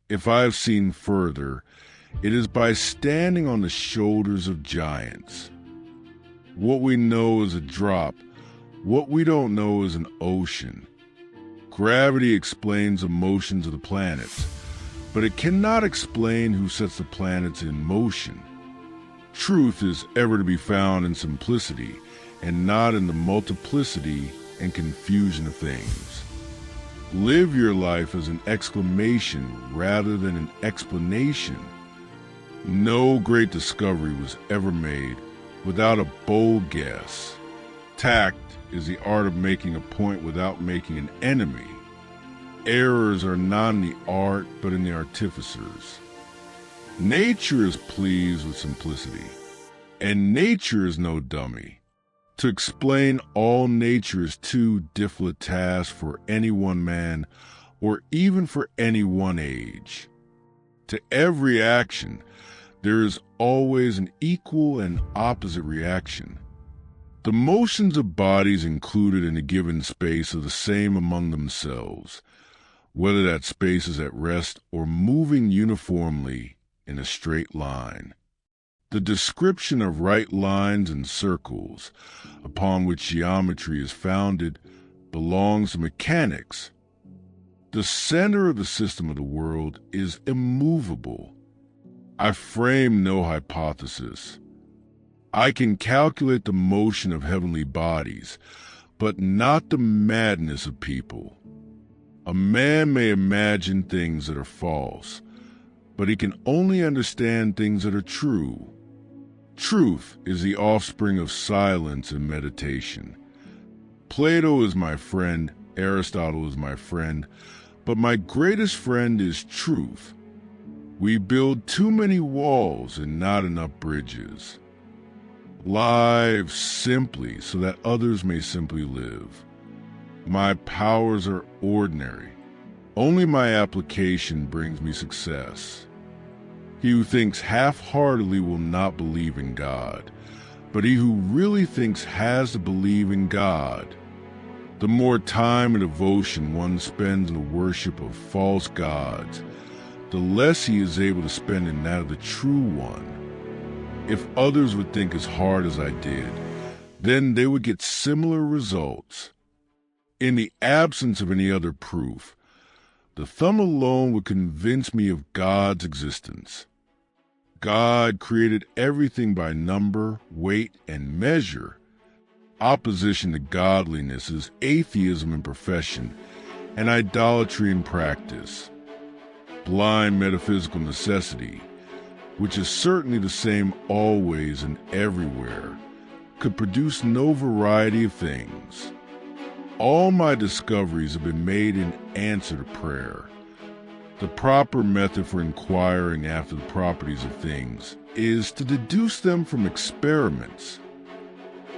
If I have seen further, it is by standing on the shoulders of giants. What we know is a drop. What we don't know is an ocean. Gravity explains the motions of the planets, but it cannot explain who sets the planets in motion. Truth is ever to be found in simplicity, and not in the multiplicity and confusion of things. Live your life as an exclamation rather than an explanation. No great discovery was ever made without a bold guess. Tact is the art of making a point without making an enemy. Errors are not in the art, but in the artificers. Nature is pleased with simplicity, and nature is no dummy. To explain all nature is too difficult a task for any one man, or even for any one age. To every action, there is always an equal and opposite reaction. The motions of bodies included in a given space are the same among themselves, whether that space is at rest or moving uniformly in a straight line. The description of right lines and circles, upon which geometry is founded, belongs to mechanics. The center of the system of the world is immovable. I frame no hypothesis. I can calculate the motion of heavenly bodies, but not the madness of people. A man may imagine things that are false, but he can only understand things that are true. Truth is the offspring of silence and meditation. Plato is my friend, Aristotle is my friend, but my greatest friend is truth. We build too many walls and not enough bridges. Live simply so that others may simply live. My powers are ordinary. Only my application brings me success. He who thinks half-heartedly will not believe in God, but he who really thinks has to believe in God. The more time and devotion one spends in the worship of false gods, the less he is able to spend in that of the true one. If others would think as hard as I did, then they would get similar results. In the absence of any other proof, the thumb alone would convince me of God's existence. God created everything by number, weight, and measure. Opposition to godliness is atheism in profession and idolatry in practice. Blind metaphysical necessity, which is certainly the same always and everywhere, could produce no variety of things. All my discoveries have been made in answer to prayer. The proper method for inquiring after the properties of things is to deduce them from experiments.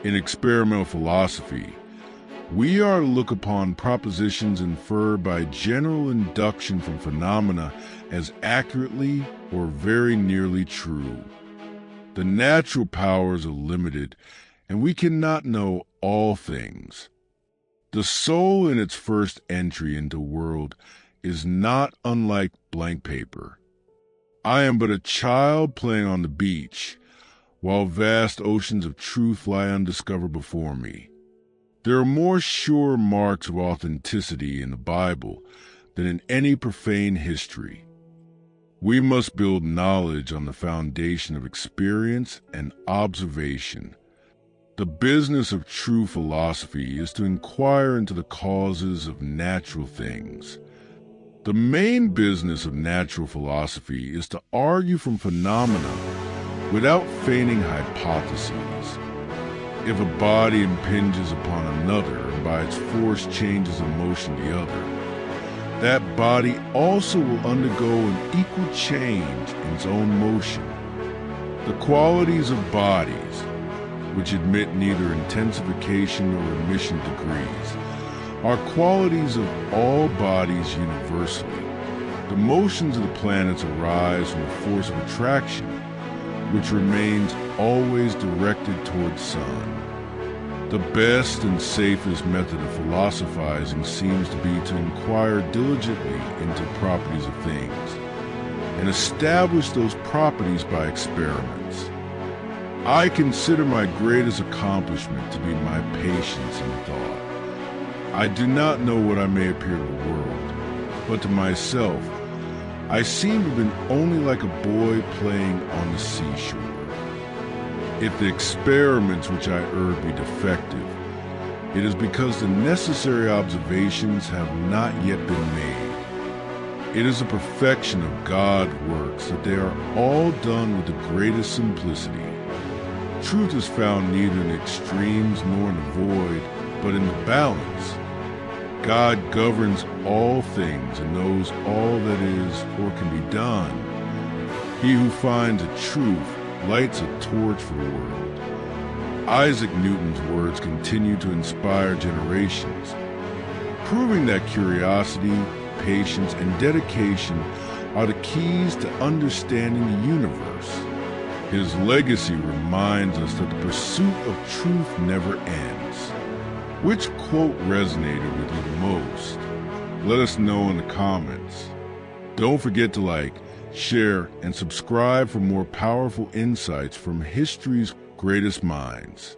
In experimental philosophy, we are to look upon propositions inferred by general induction from phenomena as accurately or very nearly true. The natural powers are limited, and we cannot know all things. The soul in its first entry into the world is not unlike blank paper. I am but a child playing on the beach, while vast oceans of truth lie undiscovered before me. There are more sure marks of authenticity in the Bible than in any profane history. We must build knowledge on the foundation of experience and observation. The business of true philosophy is to inquire into the causes of natural things. The main business of natural philosophy is to argue from phenomena without feigning hypotheses. If a body impinges upon another and by its force changes a motion to the other, that body also will undergo an equal change in its own motion. The qualities of bodies, which admit neither intensification nor remission degrees, are qualities of all bodies universally. The motions of the planets arise from the force of attraction, which remains always directed towards sun. The best and safest method of philosophizing seems to be to inquire diligently into properties of things. and establish those properties by experiments. I consider my greatest accomplishment to be my patience in thought. I do not know what I may appear to the world, but to myself, I seem to have been only like a boy playing on the seashore. If the experiments which I urge be defective, it is because the necessary observations have not yet been made. It is the perfection of God's works that they are all done with the greatest simplicity. Truth is found neither in the extremes nor in the void, but in the balance. God governs all things and knows all that is or can be done. He who finds a truth lights a torch for the world. Isaac Newton's words continue to inspire generations, proving that curiosity, patience, and dedication are the keys to understanding the universe. His legacy reminds us that the pursuit of truth never ends. Which quote resonated with you the most? Let us know in the comments. Don't forget to like, share, and subscribe for more powerful insights from history's greatest minds.